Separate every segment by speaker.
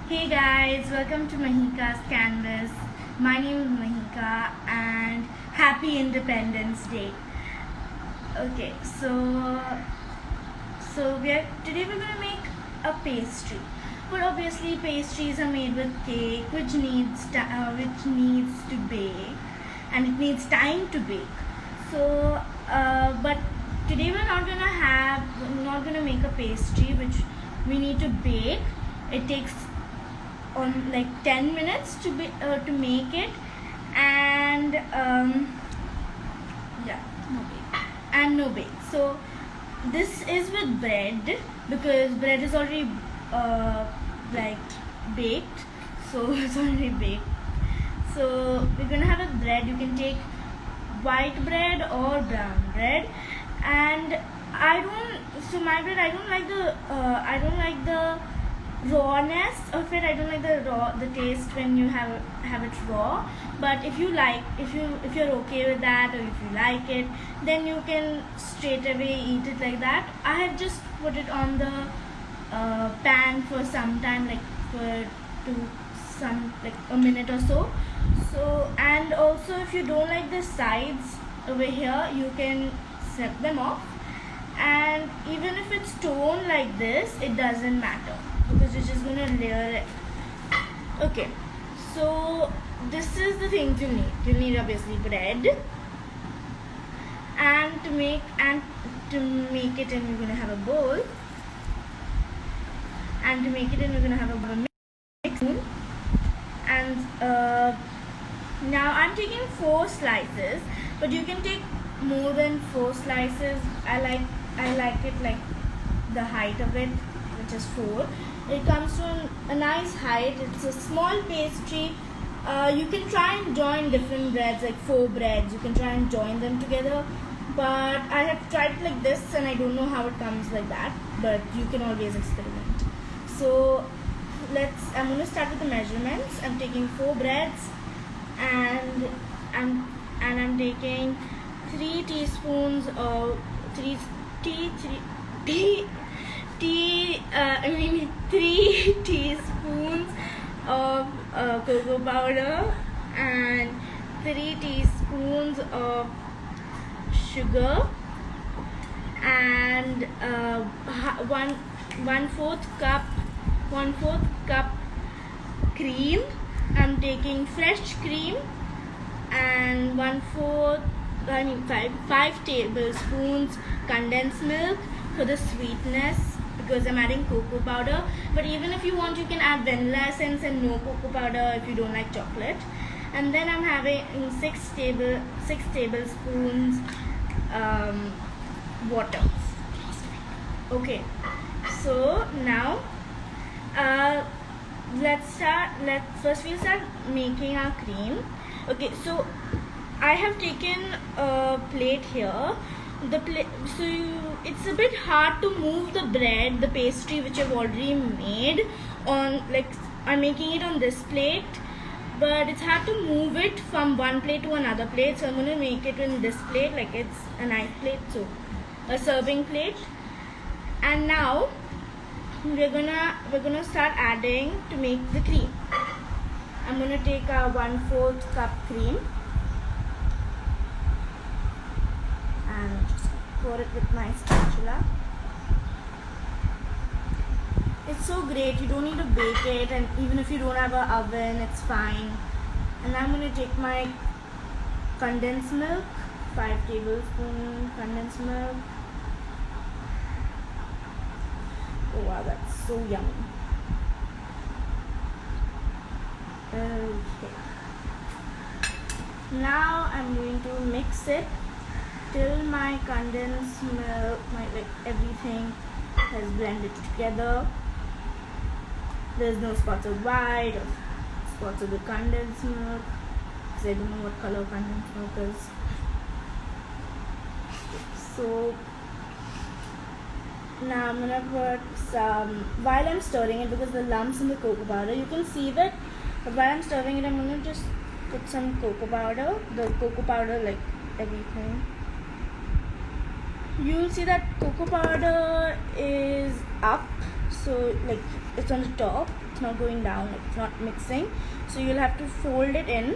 Speaker 1: Hey guys, welcome to Mahika's Canvas. My name is Mahika and happy Independence Day. Okay, today we're gonna make a pastry. But obviously pastries are made with cake, which needs to bake, and it needs time to bake. But today we're not gonna make a pastry which we need to bake. It takes on like 10 minutes to make it, and no bake. So this is with bread because bread is already like baked, so it's already baked. So we're gonna have a bread. You can take white bread or brown bread, and my bread, I don't like the rawness of it. I don't like the taste when you have it raw. But if you're okay with that, or if you like it, then you can straight away eat it like that. I have just put it on the pan for some time, like a minute or so. And also, if you don't like the sides over here, you can snip them off. And even if it's torn like this, it doesn't matter because you're just gonna layer it. Okay, so this is the things you need. You need obviously bread, and to make it, and you're gonna have a bowl. And to make it, and you're gonna have a mix spoon. And now I'm taking 4 slices, but you can take more than 4 slices. I like it like the height of it, which is 4. It comes to a nice height. It's a small pastry. You can try and join different breads, like 4 breads. You can try and join them together. But I have tried it like this, and I don't know how it comes like that. But you can always experiment. So I'm going to start with the measurements. I'm taking 4 breads, and I'm taking 3 teaspoons of 3 teaspoons of cocoa powder, and 3 teaspoons of sugar, and 1/4 cup cream. I'm taking fresh cream, and 5 tablespoons condensed milk for the sweetness, because I'm adding cocoa powder. But even if you want, you can add vanilla essence and no cocoa powder if you don't like chocolate. And then I'm having 6 tablespoons water. Okay, so now we'll start making our cream. Okay, so I have taken a plate here. It's a bit hard to move the pastry which I've already made on, like I'm making it on this plate, but it's hard to move it from one plate to another plate. So I'm gonna make it in this plate, like it's a nice plate, so a serving plate. And now we're gonna start adding to make the cream. I'm gonna take a 1/4 cup cream and just pour it with my spatula. It's so great. You don't need to bake it, and even if you don't have an oven, it's fine. And I'm gonna take my condensed milk, 5 tablespoons condensed milk. Oh wow, that's so yummy. Okay. Now I'm going to mix it till my condensed milk, everything has blended together. There's no spots of white or spots of the condensed milk, because I don't know what color condensed milk is. So now I'm gonna put some, while I'm stirring it, because the lumps in the cocoa powder, you can see that. But while I'm stirring it, I'm gonna just put some cocoa powder, like everything. You'll see that cocoa powder is up, so like it's on the top, it's not going down, like it's not mixing, so you'll have to fold it in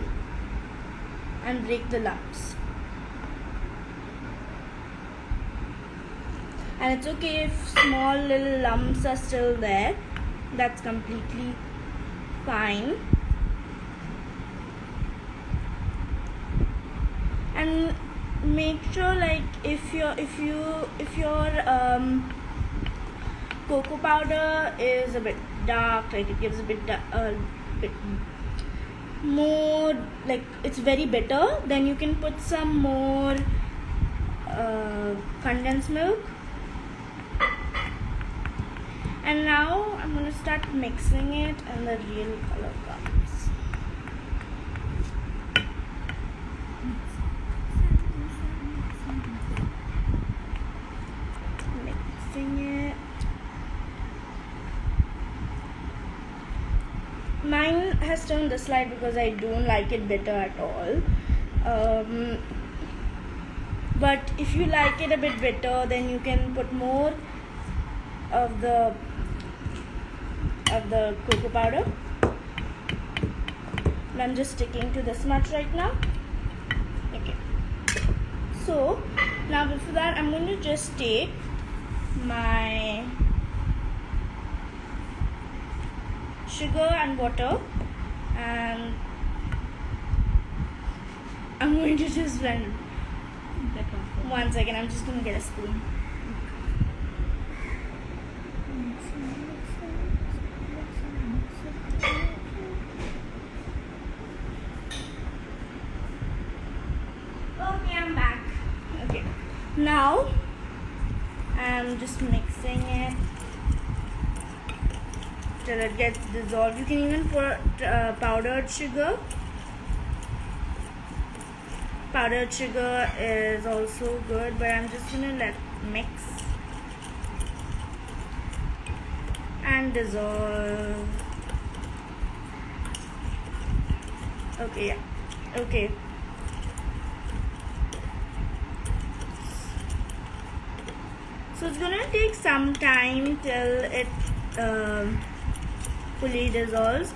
Speaker 1: and break the lumps. And it's okay if small little lumps are still there, that's completely fine. And make sure, like, if your cocoa powder is a bit dark, like it gives a bit more, like it's very bitter, then you can put some more condensed milk. And now I'm going to start mixing it and the real color comes. Mixing it. Mine has turned this light because I don't like it bitter at all. But if you like it a bit bitter, then you can put more of the cocoa powder. And I'm just sticking to this much right now. Okay. So now before that, I'm going to just take my sugar and water, and I'm going to just blend it. 1 second, I'm just going to get a spoon. Okay, I'm back. Okay, now I'm just mixing it till it gets dissolved. You can even put powdered sugar. Powdered sugar is also good, but I'm just gonna let mix and dissolve. Okay, yeah. Okay. So it's gonna take some time till it fully dissolves.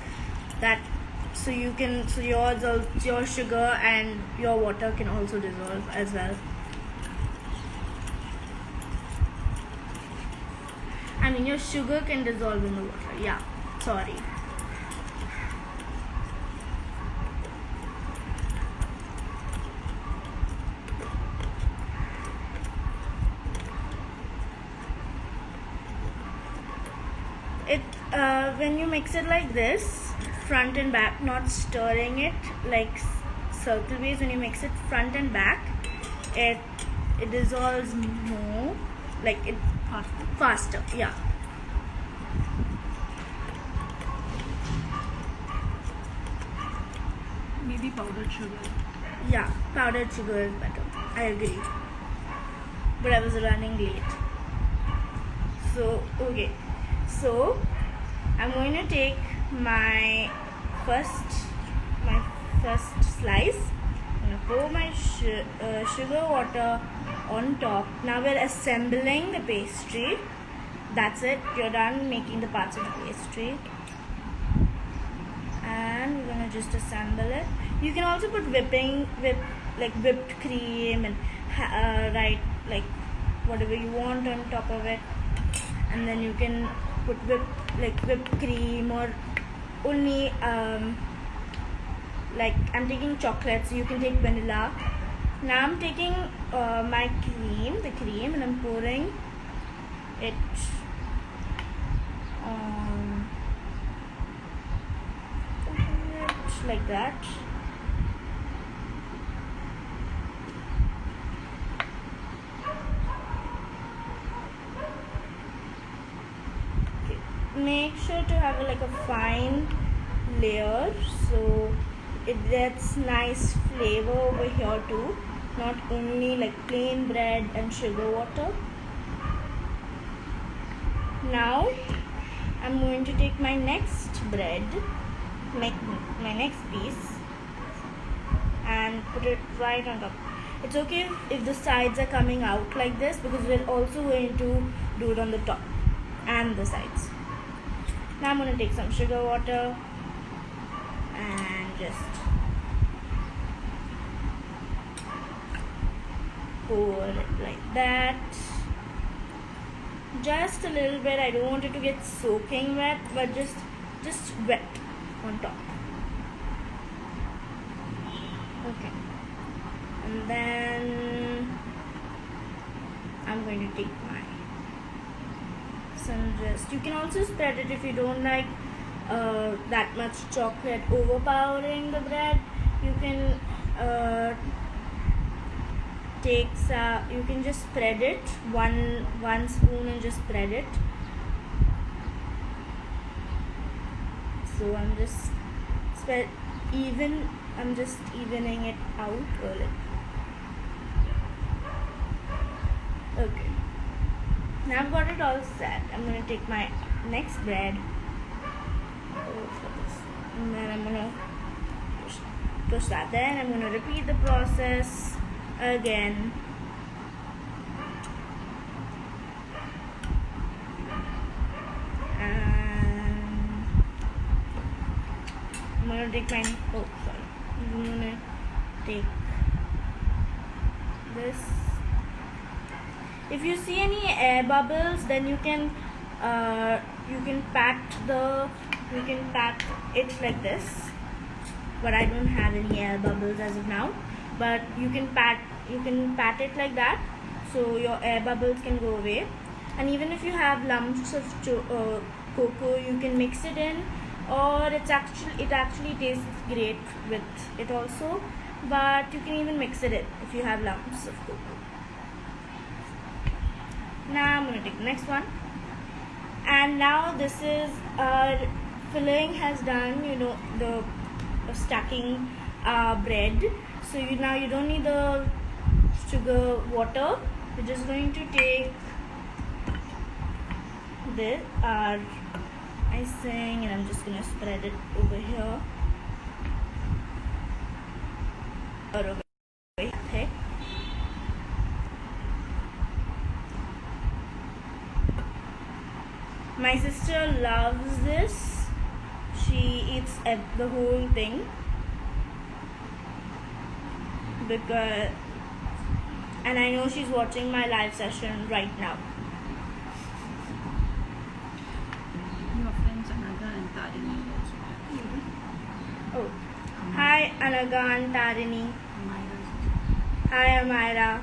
Speaker 1: So your sugar and your water can also dissolve as well. I mean, your sugar can dissolve in the water. Yeah, sorry. When you mix it like this, front and back, not stirring it like circle ways, when you mix it front and back, it dissolves more, like it faster. Yeah.
Speaker 2: Maybe powdered sugar.
Speaker 1: Yeah, powdered sugar is better. I agree. But I was running late. So, okay. So, I'm going to take my first slice. I'm going to pour my sugar water on top. Now we're assembling the pastry. That's it. You're done making the parts of the pastry. And we're going to just assemble it. You can also put whipped cream and like whatever you want on top of it. And then you can put whipped cream, or only like I'm taking chocolate, so you can take vanilla. Now I'm taking my the cream, and I'm pouring it like that. Make sure to have like a fine layer, so it gets nice flavor over here too, not only like plain bread and sugar water. Now I'm going to take my next bread, make my next piece, and put it right on top. It's okay if the sides are coming out like this, because we're also going to do it on the top and the sides. Now I'm going to take some sugar water and just pour it like that. Just a little bit. I don't want it to get soaking wet, but just wet on top. Okay. And then I'm going to take you can also spread it if you don't like that much chocolate overpowering the bread. You can you can just spread it one spoon and just spread it. So I'm just evening it out a little. Okay. Now I've got it all set. I'm going to take my next bread and then I'm going to push that there, and I'm going to repeat the process again. And I'm going to take I'm going to take this. If you see any air bubbles, then you can pat it like this. But I don't have any air bubbles as of now. But you can pat it like that, so your air bubbles can go away. And even if you have lumps of cocoa, you can mix it in, or it actually tastes great with it also. But you can even mix it in if you have lumps of cocoa. Now I'm going to take the next one, and now this is our filling has done, the stacking bread. So now you don't need the sugar water. We're just going to take this our icing, and I'm just going to spread it over here or over here. My sister loves this. She eats the whole thing and I know she's watching my live session right now.
Speaker 2: Your friends Anaga and Tarini also.
Speaker 1: Oh, hi Anaga and Tarini.
Speaker 2: Amira.
Speaker 1: Hi Amira.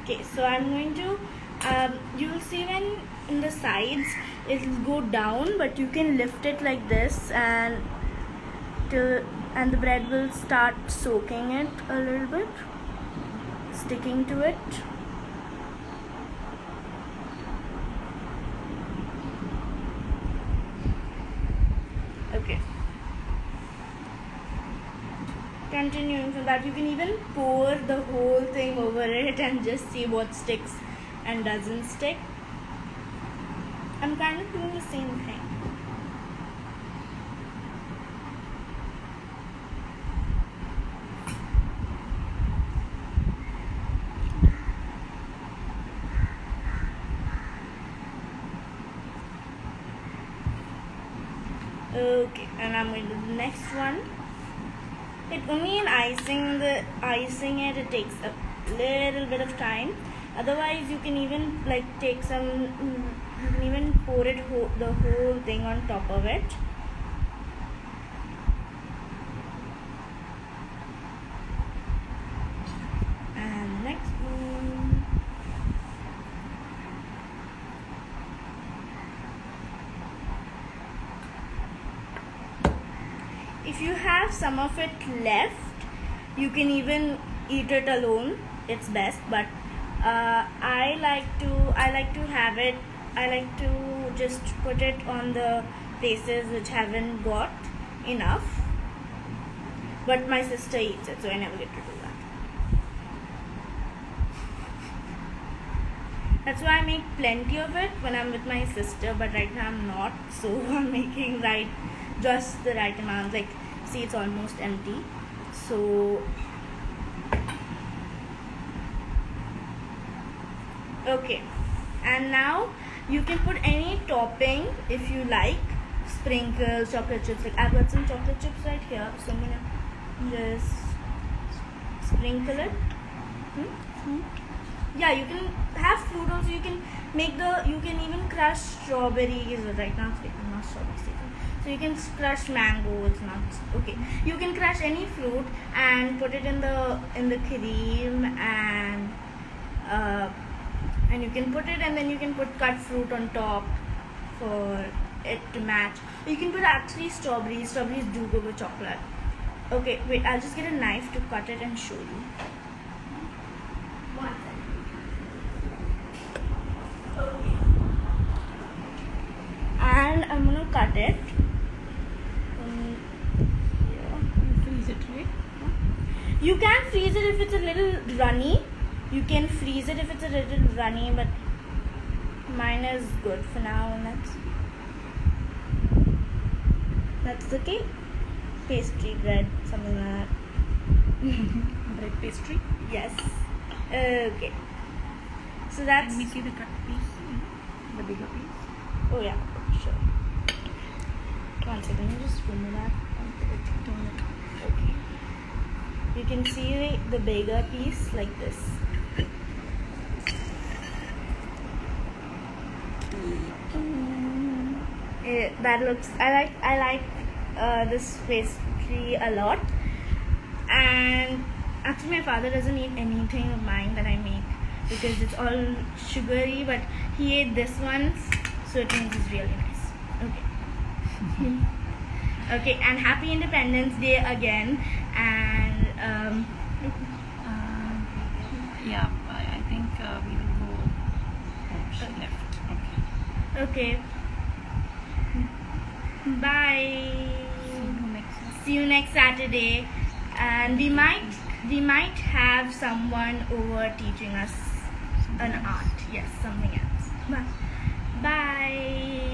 Speaker 1: Okay, so I'm going to you'll see when in the sides it'll go down, but you can lift it like this and the bread will start soaking it a little bit, sticking to it. Okay. Continuing from that, you can even pour the whole thing over it and just see what sticks and doesn't stick. I'm kind of doing the same thing. Okay, and I'm going to do the next one. It only in icing it takes a little bit of time. Otherwise, you can even take some. You can even pour it the whole thing on top of it. And next one. If you have some of it left, you can even eat it alone. It's best, but I like to just put it on the places which haven't got enough. But my sister eats it, so I never get to do that. That's why I make plenty of it when I'm with my sister, but right now I'm not, so I'm making just the right amount. See, it's almost empty. So okay, And now you can put any topping if you like. Sprinkles, chocolate chips. Like I've got some chocolate chips right here, so I'm gonna just sprinkle it. Yeah, you can have fruit also. You can you can even crush strawberries. Right now it's not strawberry season, so you can crush mango. It's not okay. You can crush any fruit and put it in the cream, and you can put it, and then you can put cut fruit on top for it to match. You can put actually strawberries. Strawberries do go with chocolate. Okay, wait. I'll just get a knife to cut it and show you. One second. Okay. And I'm gonna cut it.
Speaker 2: Freeze it, right?
Speaker 1: You can freeze it if it's a little runny. You can freeze it if it's a little runny, but mine is good for now, and that's okay. Pastry bread, something like that.
Speaker 2: Bread pastry.
Speaker 1: Yes. Okay. So that's.
Speaker 2: Let me see the cut piece, the bigger piece.
Speaker 1: Oh yeah, sure. One second, let me just remove that.
Speaker 2: Turn it.
Speaker 1: Okay. You can see the bigger piece like this. That looks. I like this pastry a lot. And actually, my father doesn't eat anything of mine that I make because it's all sugary. But he ate this one, so it means it's really nice. Okay. Okay, and happy Independence Day again. And
Speaker 2: Yeah, I think we will go. Oh, she left. Okay.
Speaker 1: okay. Bye. See you next Saturday. And we might have someone over teaching us an art. Yes, something else. Bye.